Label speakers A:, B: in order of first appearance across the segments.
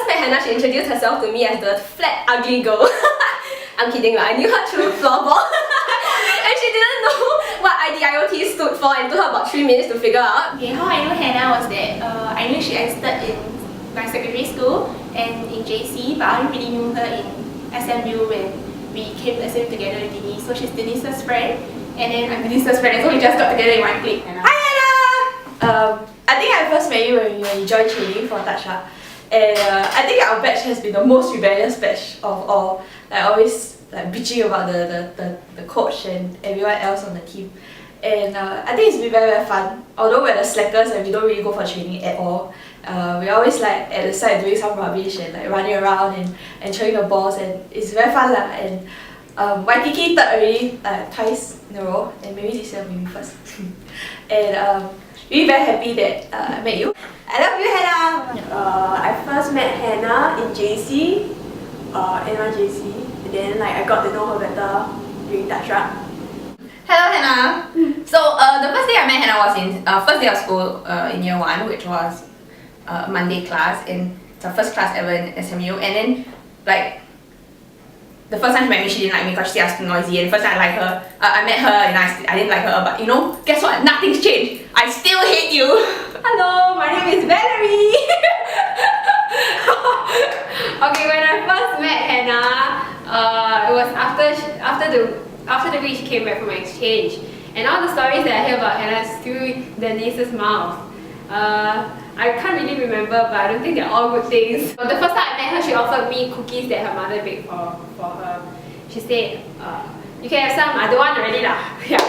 A: first met Hannah, she introduced herself to me as the flat, ugly girl. I'm kidding, but I knew her through floorball. And she didn't know what IDIOT stood for and took her about 3 minutes to figure out.
B: Okay, how I know Hannah was that I knew she entered in my secondary school and in JC, but I only really knew her in SMU when we came to SMU together with Denise. So she's Denise's friend, and then I'm Denise's friend, so we just got together in one clique.
C: Hi Hannah! I think I first met you when you joined training for Touch Up. And I think our batch has been the most rebellious batch of all. Like always like bitching about the coach and everyone else on the team. And I think it's been very, very fun. Although we're the slackers and we don't really go for training at all. We're always like at the side doing some rubbish and like running around and throwing the balls, and it's very fun lah. And YTK third already twice in a row, and maybe this year maybe first. And really very happy that I met you. I love you, Hannah!
D: I first met Hannah in JC, NYJC, and then like I got to know her better during Touch Up.
E: Hello Hannah! So the first day I met Hannah was in first day of school in year 1, which was Monday class, and it's our first class ever in SMU. And then like the first time she met me, she didn't like me because she was too noisy. And the first time I met her and I didn't like her. But you know, guess what? Nothing's changed. I still hate you.
A: Hello, my name is Valerie. Okay, when I first met Hannah, it was after the week she came back from exchange, and all the stories that I hear about Hannah is through Denise's mouth. I can't really remember, but I don't think they're all good things. But the first time I met her, she offered me cookies that her mother baked for her. She said, you can have some, I don't want already lah. Yeah.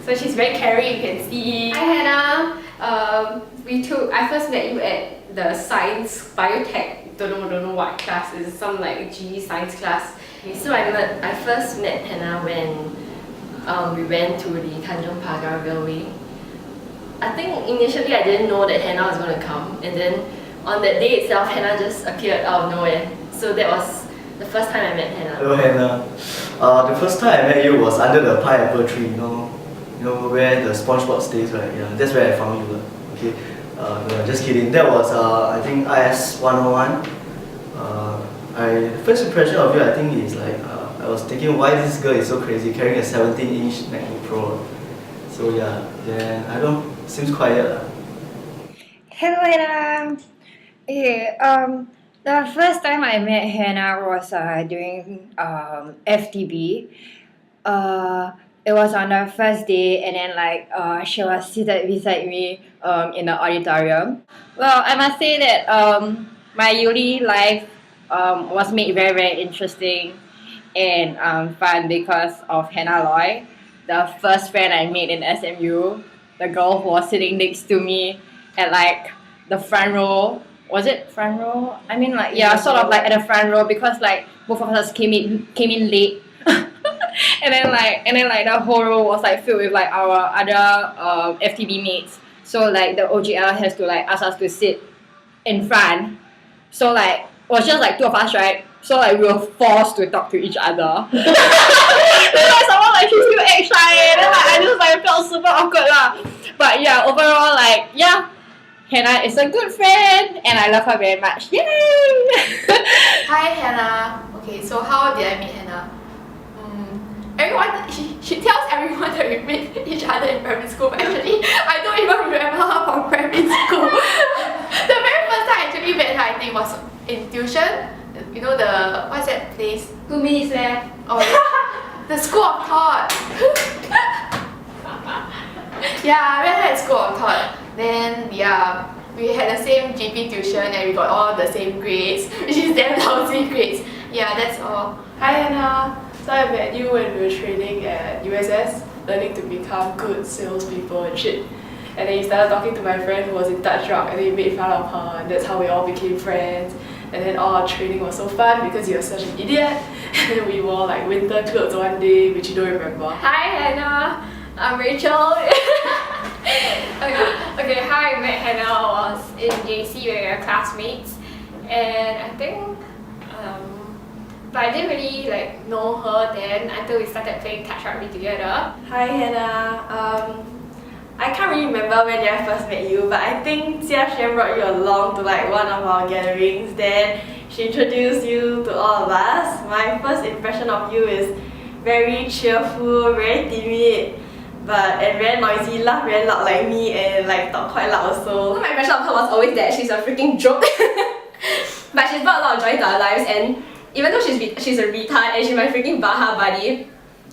A: So she's very caring, you can see. Hi Hannah. I first met you at the science biotech, don't know what class, it's some like GE science class.
F: Okay, so I first met Hannah when we went to the Tanjong Pagar Railway. I think initially I didn't know that Hannah was going to come, and then on that day itself Hannah just appeared out of nowhere. So that was the first time I met Hannah.
G: Hello Hannah. The first time I met you was under the pineapple tree, you know where the SpongeBob stays, right? Yeah, that's where I found you. Okay. No, just kidding. That was I think IS 101. The first impression of you, I think, is like I was thinking why this girl is so crazy carrying a 17-inch MacBook Pro. So yeah, then I don't seems quiet.
H: Hello Hannah. Okay, the first time I met Hannah was during FTB. It was on the first day, and then like she was seated beside me in the auditorium. Well, I must say that my uni life was made very, very interesting and fun because of Hannah Loy, the first friend I made in SMU, the girl who was sitting next to me at like the front row. Was it front row? I mean, like, yeah, sort of like at the front row, because like both of us came in late. and then like the whole row was like filled with like our other FTB mates. So like the OGL has to like ask us to sit in front. So like it was just like two of us, right? So like we were forced to talk to each other. Then like someone like she still act shy, and then like I just like felt super awkward lah. But yeah, overall like yeah, Hannah is a good friend and I love her very much. Yay!
B: Hi Hannah. Okay, so how did I meet Hannah? Everyone, she tells everyone that we met each other in primary school, but actually I don't even remember her from primary school. The very first time I actually met her, I think, was in tuition. You know the, what's that place?
A: 2 minutes left.
B: Oh, the School of Thought. Yeah, I met her at School of Thought. Then yeah, we had the same GP tuition and we got all the same grades, which is damn lousy grades. Yeah, that's all.
D: Hi Hannah. So I met you when we were training at USS, learning to become good salespeople and shit. And then you started talking to my friend who was in Touch Rock, and then you made fun of her, and that's how we all became friends. And then all our training was so fun because you were such an idiot. And then we wore like winter clothes one day, which you don't remember.
A: Hi Hannah, I'm Rachel. okay, how I met Hannah was in JC where we were classmates, and I think but I didn't really like know her then until we started playing Touch Rugby together.
D: Hi Hannah.
C: I can't really remember when I first met you, but I think Jia Xuan brought you along to like one of our gatherings. Then she introduced you to all of us. My first impression of you is very cheerful, very timid, and very noisy, laugh very loud like me, and like talk quite loud also.
E: My impression of her was always that she's a freaking joke. But she's brought a lot of joy to our lives, and even though she's a retard and she's my freaking Baha buddy,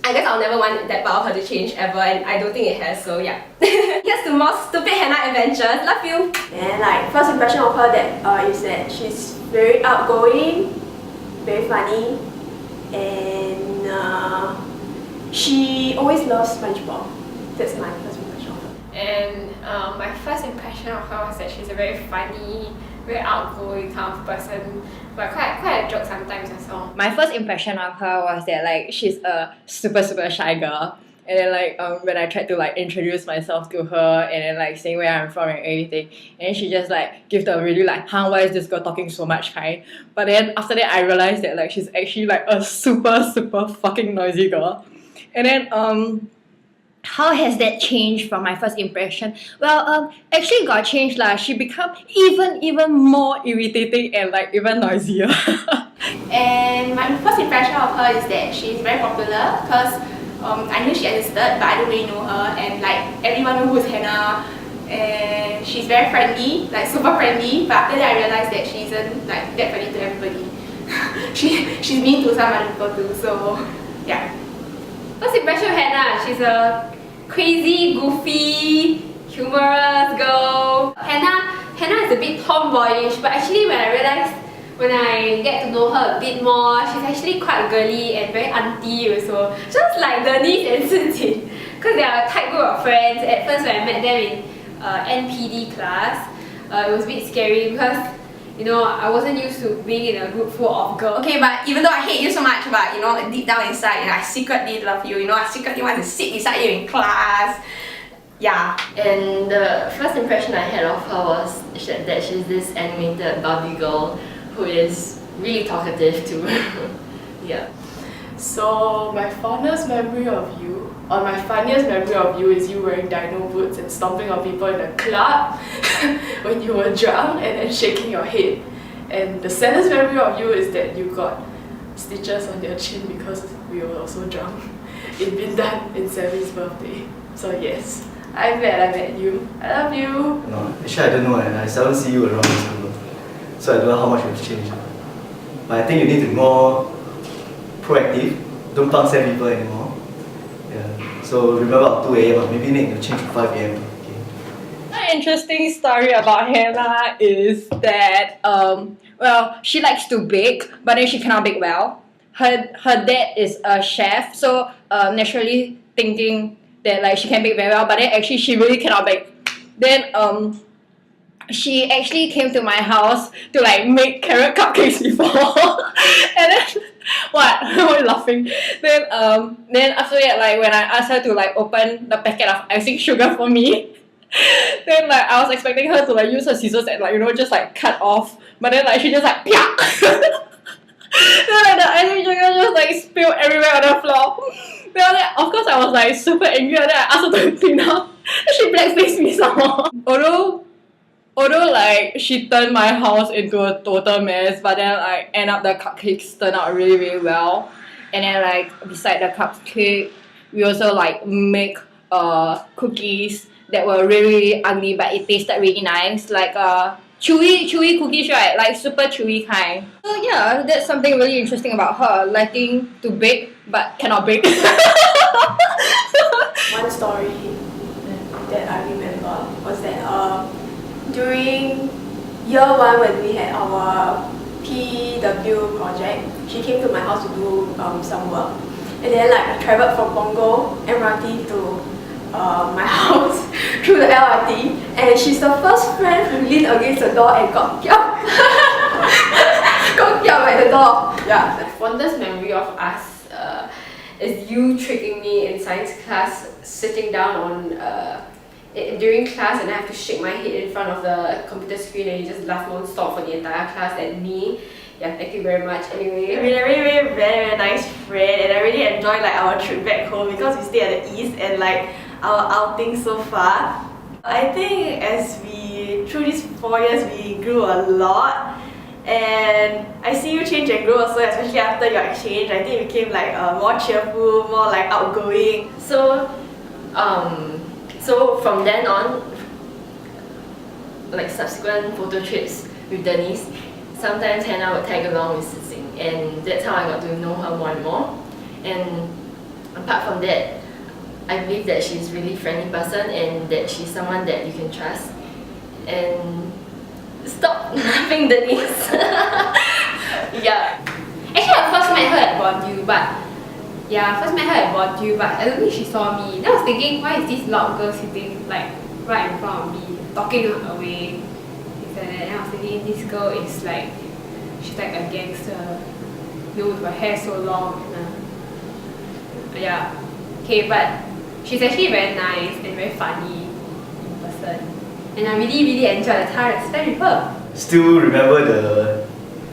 E: I guess I'll never want that part of her to change ever, and I don't think it has, so yeah. Here's to more stupid Hannah adventures. Love you!
C: And like first impression of her is that she's very outgoing, very funny, and she always loves SpongeBob. That's my first impression of her.
A: And my first impression of her was that she's a very funny, very outgoing kind of person, but quite a joke sometimes as well.
H: My first impression of her was that like she's a super shy girl. And then like when I tried to like introduce myself to her and then like saying where I'm from and everything, and then she just like give the really like, huh, why is this girl talking so much kind? But then after that I realized that like she's actually like a super fucking noisy girl. And then how has that changed from my first impression? Well, actually got changed lah. She become even more irritating and like even noisier.
B: And my first impression of her is that she's very popular because I knew she existed, but I don't really know her, and like everyone knows who's Hannah, and she's very friendly, like super friendly. But after that I realized that she isn't like that friendly to everybody. she's mean to some other people too, so yeah.
A: First impression of Hannah, she's a crazy, goofy, humorous girl. Hannah is a bit tomboyish, but actually when I get to know her a bit more, she's actually quite girly and very auntie also. Just like Denise and Sijin, because they are a tight group of friends. At first when I met them in NPD class, it was a bit scary because you know, I wasn't used to being in a group full of girls.
E: Okay, but even though I hate you so much, but you know, deep down inside, you know, I secretly love you. You know, I secretly want to sit beside you in class. Yeah.
F: And the first impression I had of her was that she's this animated Barbie girl who is really talkative too. Yeah.
D: So my fondest memory of you, or my funniest memory of you, is you wearing dino boots and stomping on people in a club when you were drunk and then shaking your head. And the saddest memory of you is that you got stitches on your chin because we were also drunk. It's been done in Sammy's birthday. So yes, I'm glad I met you. I love you.
G: No, actually I don't know, and I seldom see you around the school, so I don't know how much you've changed. But I think you need to be more proactive. Don't punk send people anymore. Yeah. So remember at 2 AM, maybe need to change to 5 AM.
H: An interesting story about Hannah is that well, she likes to bake, but then she cannot bake well. Her dad is a chef, so naturally thinking that like she can bake very well, but then actually she really cannot bake. Then she actually came to my house to like make carrot cupcakes before. And then what? Why are you laughing? Then after that, like when I asked her to like open the packet of icing sugar for me, then like I was expecting her to like use her scissors and like, you know, just like cut off, but then like she just like pia. Then like the icing sugar just like spilled everywhere on the floor. Then like, of course I was like super angry, and then I asked her to clean up. And she blackfaced me some more. Although like she turned my house into a total mess, but then like end up the cupcakes turned out really well. And then like beside the cupcake, we also like make cookies that were really ugly, but it tasted really nice, like chewy cookies, right? Like super chewy kind. So yeah, that's something really interesting about her, liking to bake but cannot bake.
C: One story that I remember was that during year 1 when we had our PW project, she came to my house to do some work, and then like I travelled from Punggol MRT to my house through the LRT, and she's the first friend who leaned against the door and got kiap. Got kiap at the door. Yeah.
A: The fondest memory of us is you tricking me in science class, sitting down on during class, and I have to shake my head in front of the computer screen, and you just laugh non-stop for the entire class at me. Yeah, thank you very much. Anyway,
C: You've been a very nice friend, and I really enjoyed like our trip back home because we stay at the east, and like our outing so far. I think as through these 4 years, we grew a lot. And I see you change and grow also, especially after your exchange. I think you became like more cheerful, more like outgoing.
F: So from then on, like subsequent photo trips with Denise, sometimes Hannah would tag along with Sissing, and that's how I got to know her more and more. And apart from that, I believe that she's a really friendly person and that she's someone that you can trust. And stop laughing, Denise. Yeah.
A: Actually, I first met her at Bonneville, but I don't think she saw me. Then I was thinking, why is this loud girl sitting like right in front of me, talking away? Things like that. And I was thinking, this girl is like, she's like a gangster, you know, with her hair so long. Yeah. Okay, but she's actually very nice and very funny in person. And I really enjoyed the time I spent with her.
G: Still remember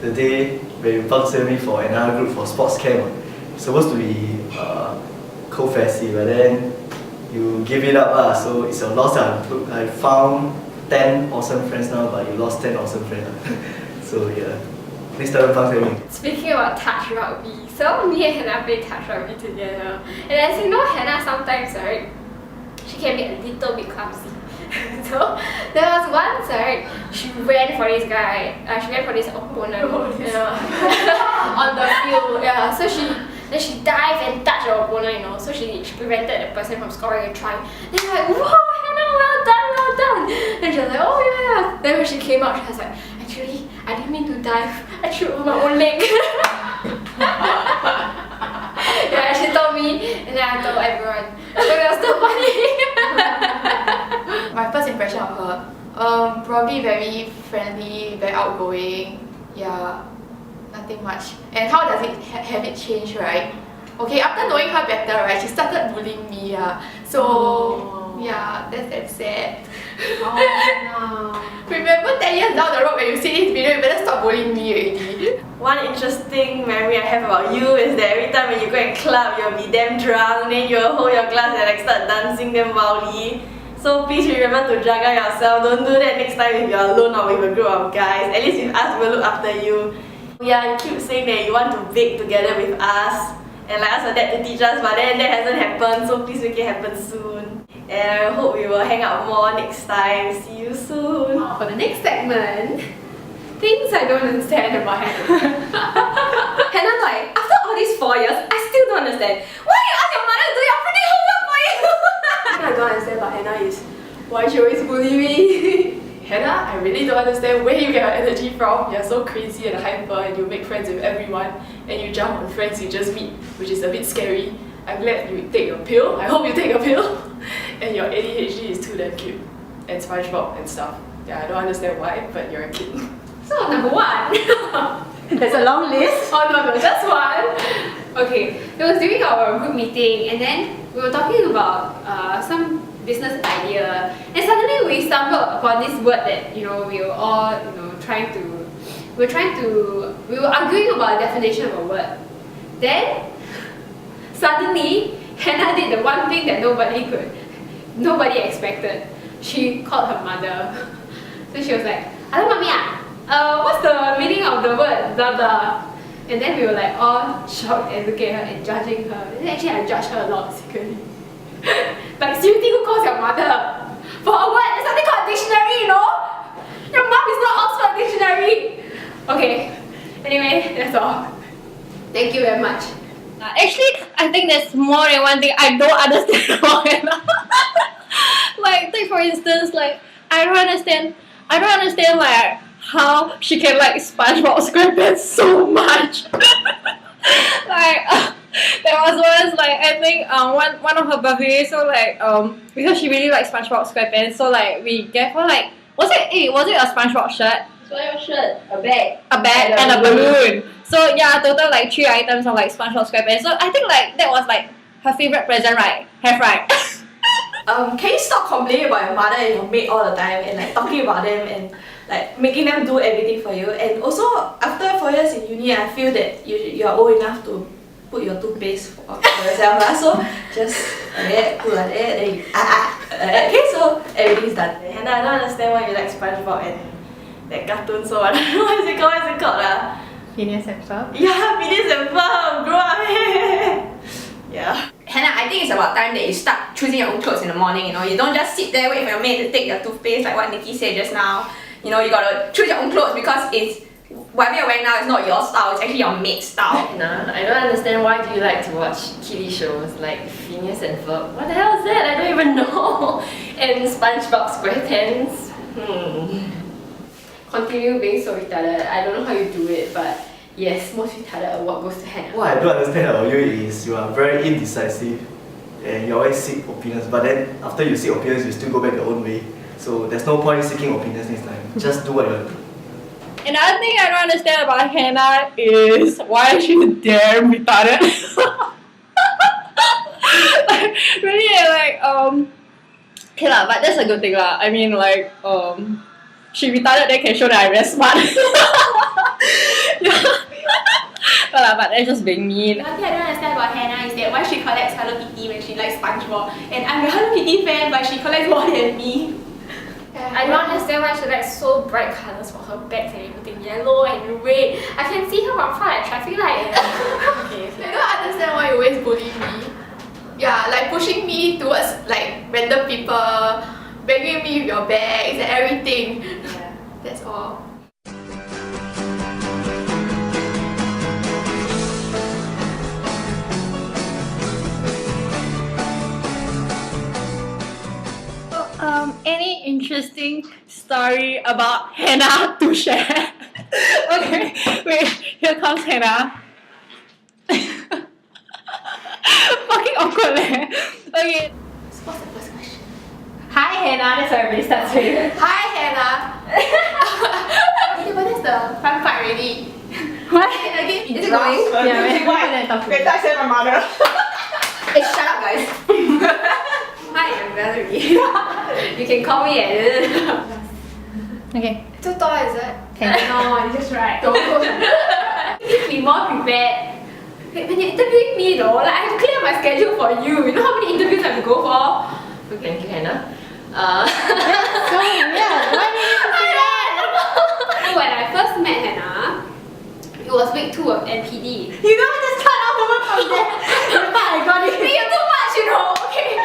G: the day when you sponsored me for another group for sports camp. It's supposed to be co-festy, but then you give it up, so it's a loss. I found 10 awesome friends now, but you lost 10 awesome friends. So yeah, next time sponsor me.
A: Speaking about touch rugby, so me and Hannah play touch rugby together. And as you know, Hannah sometimes, right, she can be a little bit clumsy. So there was once, right, she ran for this guy, she ran for this opponent on the field. Yeah, so she dived and touched the opponent, you know, so she prevented the person from scoring a try. Then I'm like, wow, Hannah, well done. Then she was like, oh yeah. Then when she came out, she was like, actually, I didn't mean to dive, I threw over my own leg. Yeah, she told me, and then I told everyone. So it was so funny.
B: My first impression of her, probably very friendly, very outgoing. Yeah, nothing much. And how does it have it changed, right? Okay, after knowing her better, right, she started bullying me. So yeah, that's sad.
A: Oh no.
B: Remember 10 years down the road when you see this video, you better stop bullying me already.
C: One interesting memory I have about you is that every time when you go and club, you'll be damn drunk, then you'll hold your glass and like start dancing damn wildly. So please remember to jaga yourself. Don't do that next time if you're alone or with a group of guys. At least with us, we'll look after you. Yeah, you keep saying that you want to bake together with us and like ask your dad to teach us, but then that hasn't happened, so please make it happen soon. And I hope we will hang out more next time. See you soon.
A: For the next segment, things I don't understand about Hannah.
E: Hannah, like, after all these 4 years, I still don't understand. Why you ask your mother to do your freaking homework for you?
D: What I don't understand about Hannah is why she always bully me. Hannah, I really don't understand where you get your energy from. You're so crazy and hyper and you make friends with everyone and you jump on friends you just meet, which is a bit scary. I'm glad you take your pill. I hope you take your pill. And your ADHD is too damn cute. And SpongeBob and stuff. Yeah, I don't understand why, but you're a kid.
A: So number one.
E: There's a long list.
A: Oh no, just one. Okay, it was during our group meeting, and then we were talking about some business idea, and suddenly we stumbled upon this word that we were all we were arguing about the definition of a word. Then suddenly Hannah did the one thing that nobody expected. She called her mother. So she was like, "Hello, mommy, what's the meaning of the word blah blah?" And then we were like all shocked and looking at her and judging her. And actually I judged her a lot secretly. Like, seriously, who calls your mother for a word? There's something called a dictionary, you know? Your mom is not Oxford Dictionary. Okay, anyway, that's all. Thank you very much.
H: Actually, I think there's more than one thing I don't understand about Hannah. Like, take for instance, like, I don't understand like how she can like SpongeBob SquarePants so much. Like, there was once, like, I think one of her birthdays, so like because she really likes SpongeBob SquarePants, so like we gave her like was it a SpongeBob shirt?
E: SpongeBob shirt, a bag,
H: and a balloon. So yeah, total like 3 items of like SpongeBob SquarePants. So I think like that was like her favorite present, right? Have right?
C: Can you stop complaining about your mother and your maid all the time and like talking about them and like making them do everything for you? And also after 4 years in uni, I feel that you are old enough to put your toothpaste for yourself. So just like that, put like that, then you okay, so everything's done.
D: And I don't understand why you like SpongeBob and that cartoon so much. What is it called?
B: Phineas and Ferb.
D: Yeah, Phineas and Ferb, grow up. Yeah.
E: Hannah, I think it's about time that you start choosing your own clothes in the morning, you know. You don't just sit there, wait for your maid to take your toothpaste like what Nikki said just now. You know, you gotta choose your own clothes because it's whatever you're wearing now is not your style, it's actually your maid's style.
F: Nah, I don't understand why do you like to watch kiddie shows like Phineas and Ferb. What the hell is that? I don't even know. And SpongeBob SquarePants.
A: Continue being so retarded. I don't know how you do it, but yes, most retarded award goes to Hannah.
G: What I don't understand about you is you are very indecisive and you always seek opinions, but then after you seek opinions, you still go back your own way. So there's no point seeking opinions next time. Just do what you want to do.
C: Another thing I don't understand about Hannah is why she's damn retarded. Like, really, like, okay lah, but that's a good thing lah. I mean, like, she retarded, then can show that I'm very smart. Yeah. But that's just being mean.
B: One thing I don't understand about Hannah is that why she collects Hello Kitty when she likes SpongeBob, and I'm a Hello Kitty fan, but she collects more than me.
A: I don't understand why she likes so bright colours for her bags and everything, yellow and red. I can see her from far at traffic light.
B: I don't understand why you always bully me. Yeah, like pushing me towards like random people, begging me with your bags and everything. Yeah, that's all.
C: Any interesting story about Hannah to share? Okay, wait, here comes Hannah. Fucking awkward leh. Okay.
B: So what's the first question?
A: Hi Hannah, that's what everybody starts with.
B: Hi Hannah. Okay, but that's the fun part already.
C: What?
B: Again,
E: Is it going?
A: Yeah,
C: Wait, I said my mother.
E: Hey, shut up guys.
A: Hi, I'm Valerie. You can call me at
C: Okay.
B: too tall is it?
A: No, you just right.
B: Don't go.
A: You need to be more prepared. When you're interviewing me though, like I have to clear my schedule for you. You know how many interviews I have to go for?
F: Thank you, Hannah.
A: So yeah, why did you say that? When I first met Hannah, it was week 2 of NPD.
C: You don't just cut off the word from there. I got it.
A: You're too much, you know. Okay,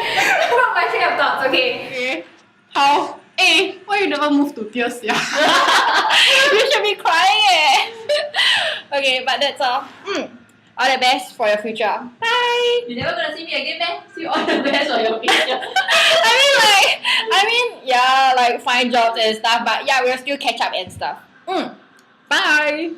A: not my train of thoughts. Okay.
C: Okay. How? Hey, why you never move to tears, yeah? You should be crying, eh. Okay, but that's all. All the best for your future. Bye.
D: You're never gonna see me again, man. See all the best for your future.
C: I mean, yeah, like find jobs and stuff, but yeah, we'll still catch up and stuff. Bye.